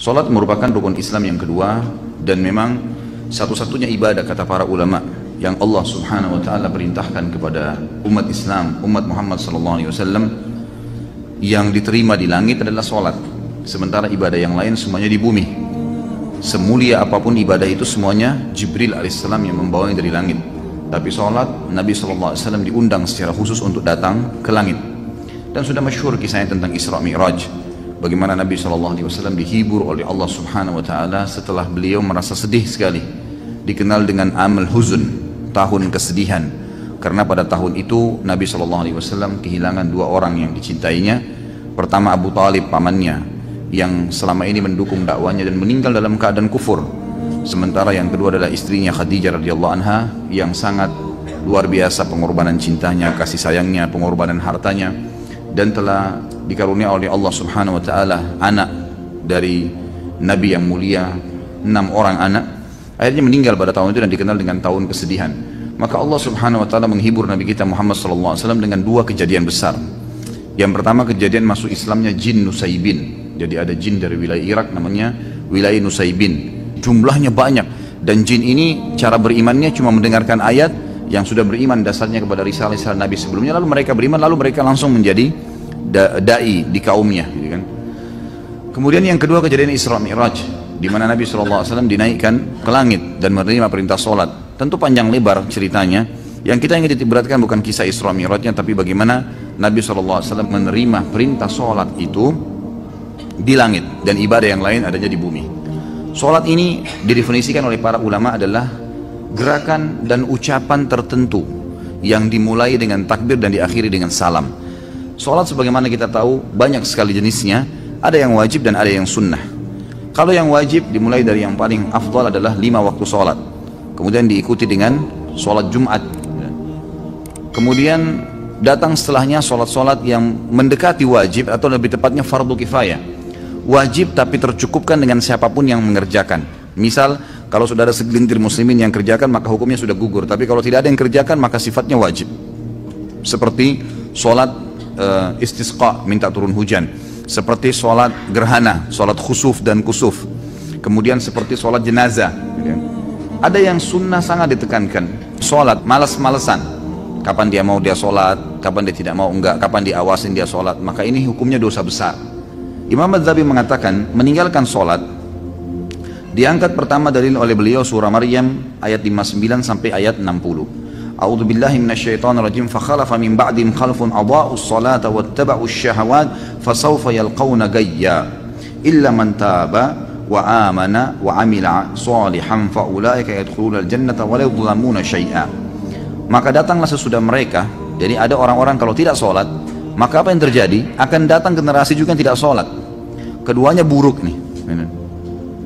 Salat merupakan rukun Islam yang kedua dan memang satu-satunya ibadah kata para ulama yang Allah Subhanahu wa taala perintahkan kepada umat Islam, umat Muhammad sallallahu alaihi wasallam yang diterima di langit adalah salat. Sementara ibadah yang lain semuanya di bumi. Semulia apapun ibadah itu semuanya Jibril alaihissalam yang membawanya dari langit. Tapi salat Nabi sallallahu alaihi wasallam diundang secara khusus untuk datang ke langit. Dan sudah masyhur kisahnya tentang Isra Mi'raj. Bagaimana Nabi SAW dihibur oleh Allah Subhanahu wa Ta'ala setelah beliau merasa sedih sekali. Dikenal dengan Amul Huzun, tahun kesedihan. Karena pada tahun itu Nabi SAW kehilangan dua orang yang dicintainya. Pertama Abu Talib, pamannya, yang selama ini mendukung dakwanya dan meninggal dalam keadaan kufur. Sementara yang kedua adalah istrinya Khadijah radhiyallahu anha yang sangat luar biasa pengorbanan cintanya, kasih sayangnya, pengorbanan hartanya, dan telah dikarunia oleh Allah Subhanahu wa taala anak dari Nabi yang mulia, 6 orang anak. Akhirnya meninggal pada tahun itu dan dikenal dengan tahun kesedihan. Maka Allah Subhanahu wa taala menghibur Nabi kita Muhammad sallallahu alaihi wasallam dengan dua kejadian besar. Yang pertama kejadian masuk Islamnya jin Nusaybin. Jadi ada jin dari wilayah Irak namanya wilayah Nusaybin. Jumlahnya banyak dan jin ini cara berimannya cuma mendengarkan ayat yang sudah beriman dasarnya kepada risalah-risalah Nabi sebelumnya, lalu mereka beriman, lalu mereka langsung menjadi da'i di kaumnya, gitu kan. Kemudian yang kedua kejadian Isra Mi'raj, di mana Nabi SAW dinaikkan ke langit dan menerima perintah sholat. Tentu panjang lebar ceritanya. Yang kita ingin ditiberatkan bukan kisah Isra Mi'rajnya, tapi bagaimana Nabi SAW menerima perintah sholat itu di langit dan ibadah yang lain adanya di bumi. Sholat ini didefinisikan oleh para ulama adalah gerakan dan ucapan tertentu yang dimulai dengan takbir dan diakhiri dengan salam. Sholat sebagaimana kita tahu banyak sekali jenisnya, ada yang wajib dan ada yang sunnah. Kalau yang wajib dimulai dari yang paling afdal adalah 5 waktu sholat, kemudian diikuti dengan sholat Jumat, kemudian datang setelahnya sholat-sholat yang mendekati wajib atau lebih tepatnya fardu kifayah. Wajib tapi tercukupkan dengan siapapun yang mengerjakan. Misal kalau sudah ada segelintir muslimin yang kerjakan maka hukumnya sudah gugur, tapi kalau tidak ada yang kerjakan maka sifatnya wajib. Seperti sholat istisqa, minta turun hujan, seperti sholat gerhana, sholat khusuf dan kusuf, kemudian seperti sholat jenazah. Ada yang sunnah sangat ditekankan, sholat malas-malesan, kapan dia mau dia sholat, kapan dia tidak mau enggak, kapan diawasin dia sholat, maka ini hukumnya dosa besar. Imam Adzabi mengatakan meninggalkan sholat diangkat pertama dalil oleh beliau surah Maryam ayat 59 sampai ayat 60. A'udzu billahi minasyaitonir rajim fa khalafa min ba'dihim khalfun adaa'us salata wattaba'us syahawat fasawfa yalqawna gayya illa man taba wa amana wa 'amila shalihan fa ulaika yadkhulunal jannata wa la yudhlamuna syai'a. Maka datanglah sesudah mereka, jadi ada orang-orang kalau tidak sholat, maka apa yang terjadi? Akan datang generasi juga yang tidak sholat. Keduanya buruk nih.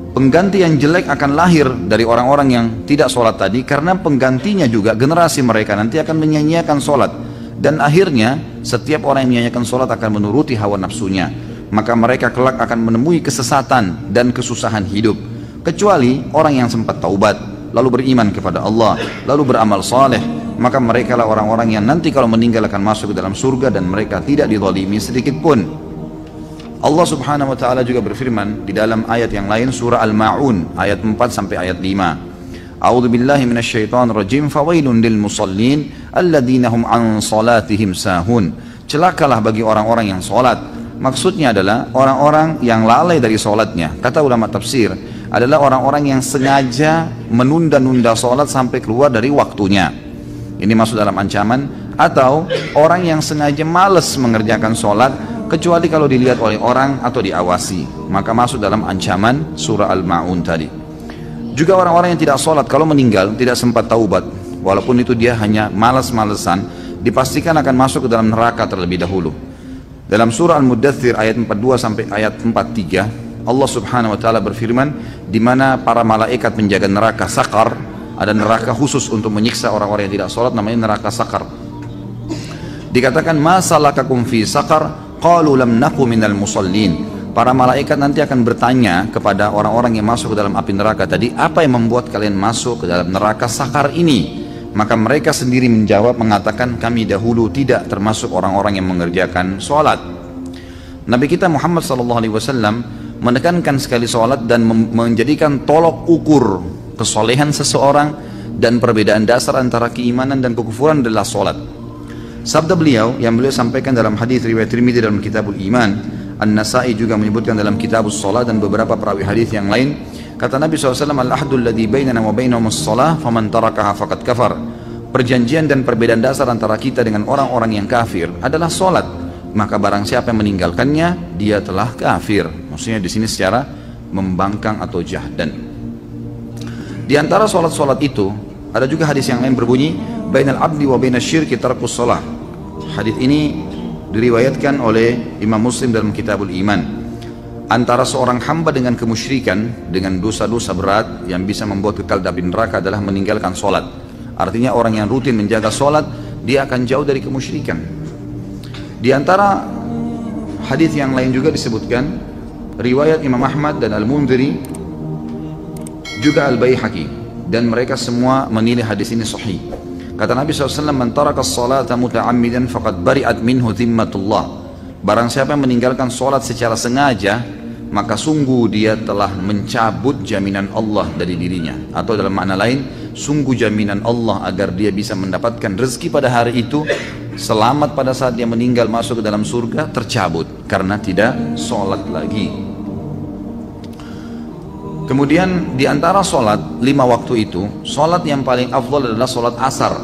Pengganti yang jelek akan lahir dari orang-orang yang tidak sholat tadi, karena penggantinya juga generasi mereka nanti akan menyanyiakan sholat, dan akhirnya setiap orang yang menyanyiakan sholat akan menuruti hawa nafsunya, maka mereka kelak akan menemui kesesatan dan kesusahan hidup, kecuali orang yang sempat taubat lalu beriman kepada Allah lalu beramal saleh, maka mereka lah orang-orang yang nanti kalau meninggal akan masuk ke dalam surga dan mereka tidak dizalimi sedikit pun. Allah Subhanahu wa taala juga berfirman di dalam ayat yang lain surah Al-Ma'un ayat 4 sampai ayat 5. A'udzu billahi minasyaitonir rajim fawailun lil musallin alladzina hum an salatihim sahun. Celakalah bagi orang-orang yang salat. Maksudnya adalah orang-orang yang lalai dari salatnya. Kata ulama tafsir adalah orang-orang yang sengaja menunda-nunda salat sampai keluar dari waktunya. Ini masuk dalam ancaman, atau orang yang sengaja malas mengerjakan salat kecuali kalau dilihat oleh orang atau diawasi, maka masuk dalam ancaman surah Al-Ma'un tadi. Juga orang-orang yang tidak sholat kalau meninggal tidak sempat taubat, walaupun itu dia hanya malas-malesan, dipastikan akan masuk ke dalam neraka terlebih dahulu. Dalam surah Al-Muddathir ayat 42 sampai ayat 43, Allah Subhanahu wa taala berfirman di mana para malaikat menjaga neraka Sakar, ada neraka khusus untuk menyiksa orang-orang yang tidak sholat, namanya neraka Sakar. Dikatakan ma salakakum fi Sakar qalu lam naku minal musallin. Para malaikat nanti akan bertanya kepada orang-orang yang masuk ke dalam api neraka tadi, apa yang membuat kalian masuk ke dalam neraka Sakar ini? Maka mereka sendiri menjawab mengatakan, kami dahulu tidak termasuk orang-orang yang mengerjakan sholat. Nabi kita Muhammad SAW menekankan sekali sholat dan menjadikan tolok ukur kesolehan seseorang dan perbedaan dasar antara keimanan dan kekufuran adalah sholat. Sabda beliau yang beliau sampaikan dalam hadis riwayat Tirmidzi dalam Kitabul Iman, An-Nasa'i juga menyebutkan dalam Kitabus Shalah dan beberapa perawi hadis yang lain. Kata Nabi SAW, Al-ahdul ladhi bainana wa bainahumus shalah faman tarakaha faqad kafar. Perjanjian dan perbedaan dasar antara kita dengan orang-orang yang kafir adalah sholat. Maka barang siapa yang meninggalkannya, dia telah kafir. Maksudnya di sini secara membangkang atau jahdan. Di antara sholat-sholat itu, ada juga hadis yang lain berbunyi, Bainal abdi wa bainal syirki tarkus sholah. Hadis ini diriwayatkan oleh Imam Muslim dalam Kitabul Iman. Antara seorang hamba dengan kemusyrikan, dengan dosa-dosa berat yang bisa membuat kekal di neraka adalah meninggalkan sholat. Artinya orang yang rutin menjaga sholat, dia akan jauh dari kemusyrikan. Di antara hadis yang lain juga disebutkan, riwayat Imam Ahmad dan Al-Mundhiri, juga Al-Baihaqi, dan mereka semua menilai hadis ini sahih. Kata Nabi SAW, Man taraka as-salata muta'ammidan faqad bari'at minhu dhimmatullah. Barang siapa yang meninggalkan sholat secara sengaja, maka sungguh dia telah mencabut jaminan Allah dari dirinya. Atau dalam makna lain, sungguh jaminan Allah agar dia bisa mendapatkan rezeki pada hari itu, selamat pada saat dia meninggal masuk ke dalam surga, tercabut karena tidak sholat lagi. Kemudian di antara sholat 5 waktu itu, sholat yang paling afdal adalah sholat asar.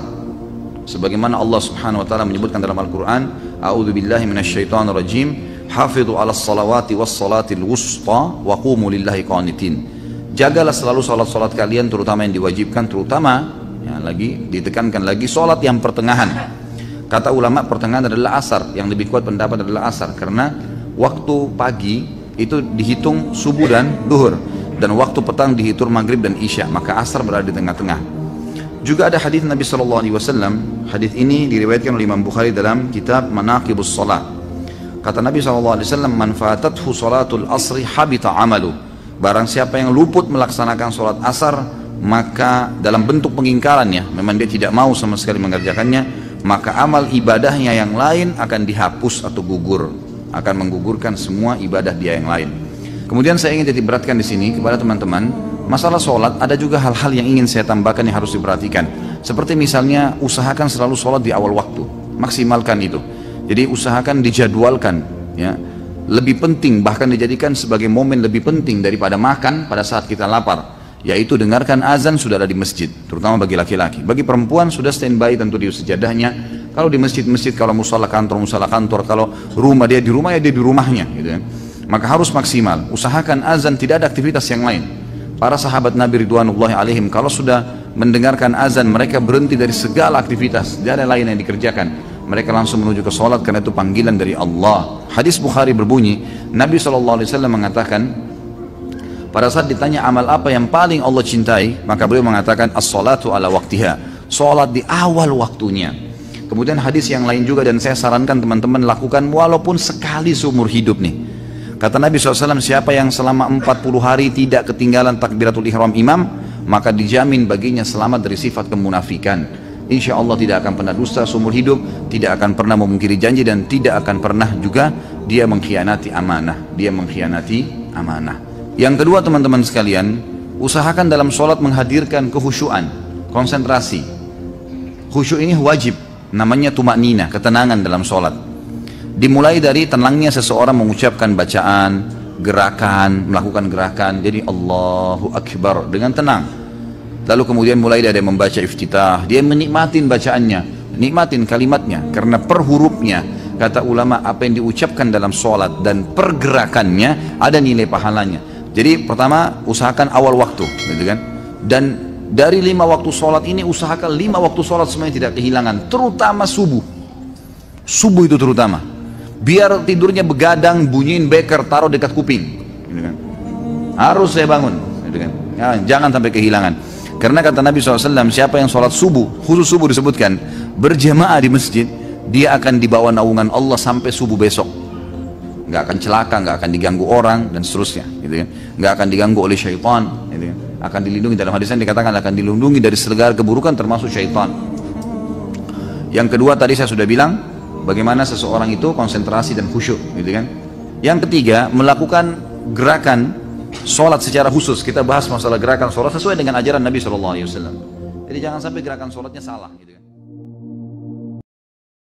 Sebagaimana Allah Subhanahu wa taala menyebutkan dalam Al-Qur'an, A'udzu billahi minasyaitonir rajim, hafidhu 'alas salawati was salatil wusta wa qumu lillahi qanitin. Jagalah selalu salat-salat kalian, terutama yang diwajibkan, terutama ya, lagi ditekankan lagi salat yang pertengahan. Kata ulama pertengahan adalah asar, yang lebih kuat pendapat adalah asar karena waktu pagi itu dihitung subuh dan duhur, dan waktu petang dihitung maghrib dan isya, maka asar berada di tengah-tengah. Juga ada hadis Nabi SAW, hadis ini diriwayatkan oleh Imam Bukhari dalam kitab Manaqibus Shalah. Kata Nabi SAW, Man fatathu salatul asri habita amalu. Barang siapa yang luput melaksanakan sholat asar, maka dalam bentuk pengingkarannya, memang dia tidak mau sama sekali mengerjakannya, maka amal ibadahnya yang lain akan dihapus atau gugur, akan menggugurkan semua ibadah dia yang lain. Kemudian saya ingin titik beratkan di sini kepada teman-teman, masalah sholat ada juga hal-hal yang ingin saya tambahkan yang harus diperhatikan. Seperti misalnya usahakan selalu sholat di awal waktu, maksimalkan itu. Jadi usahakan dijadwalkan, ya. Lebih penting, bahkan dijadikan sebagai momen lebih penting daripada makan pada saat kita lapar, yaitu dengarkan azan sudah ada di masjid, terutama bagi laki-laki. Bagi perempuan sudah standby tentu di sejadahnya. Kalau di masjid-masjid, kalau musala kantor, kalau rumah dia di rumah, ya dia di rumahnya, gitu ya. Maka harus maksimal, usahakan azan, tidak ada aktivitas yang lain. Para sahabat Nabi Ridwanullahi alaihim kalau sudah mendengarkan azan, mereka berhenti dari segala aktivitas, tidak ada lain yang dikerjakan. Mereka langsung menuju ke sholat karena itu panggilan dari Allah. Hadis Bukhari berbunyi, Nabi SAW mengatakan, pada saat ditanya amal apa yang paling Allah cintai, maka beliau mengatakan as-salatu ala waktiha, sholat di awal waktunya. Kemudian hadis yang lain juga, dan saya sarankan teman-teman lakukan walaupun sekali seumur hidup nih. Kata Nabi SAW, siapa yang selama 40 hari tidak ketinggalan takbiratul ihram imam, maka dijamin baginya selamat dari sifat kemunafikan. Insya Allah tidak akan pernah dusta seumur hidup, tidak akan pernah memungkiri janji, dan tidak akan pernah juga dia mengkhianati amanah. Yang kedua teman-teman sekalian, usahakan dalam sholat menghadirkan kehusyuan, konsentrasi. Khusyuk ini wajib, namanya tumakninah, ketenangan dalam sholat. Dimulai dari tenangnya seseorang mengucapkan bacaan, gerakan, melakukan gerakan, jadi Allahu Akbar dengan tenang. Lalu kemudian mulai dari membaca iftitah, dia menikmatin bacaannya, nikmatin kalimatnya, karena per hurufnya, kata ulama, apa yang diucapkan dalam sholat dan pergerakannya ada nilai pahalanya. Jadi pertama usahakan awal waktu, gitu kan? Dan dari 5 waktu sholat ini usahakan 5 waktu sholat semuanya tidak kehilangan, terutama subuh. Subuh itu terutama. Biar tidurnya begadang, bunyiin beker, taruh dekat kuping, gitu kan? Harus saya bangun, gitu kan? Ya, jangan sampai kehilangan. Karena kata Nabi SAW, siapa yang sholat subuh, khusus subuh disebutkan, berjamaah di masjid, dia akan dibawa naungan Allah sampai subuh besok. Nggak akan celaka, nggak akan diganggu orang, dan seterusnya, gitu kan? Nggak akan diganggu oleh syaitan, gitu kan? Akan dilindungi, dalam hadis yang dikatakan akan dilindungi dari segala keburukan termasuk syaitan. Yang kedua tadi saya sudah bilang, bagaimana seseorang itu konsentrasi dan khusyuk, gitu kan? Yang ketiga, melakukan gerakan sholat secara khusus. Kita bahas masalah gerakan sholat sesuai dengan ajaran Nabi SAW. Jadi jangan sampai gerakan sholatnya salah gitu kan.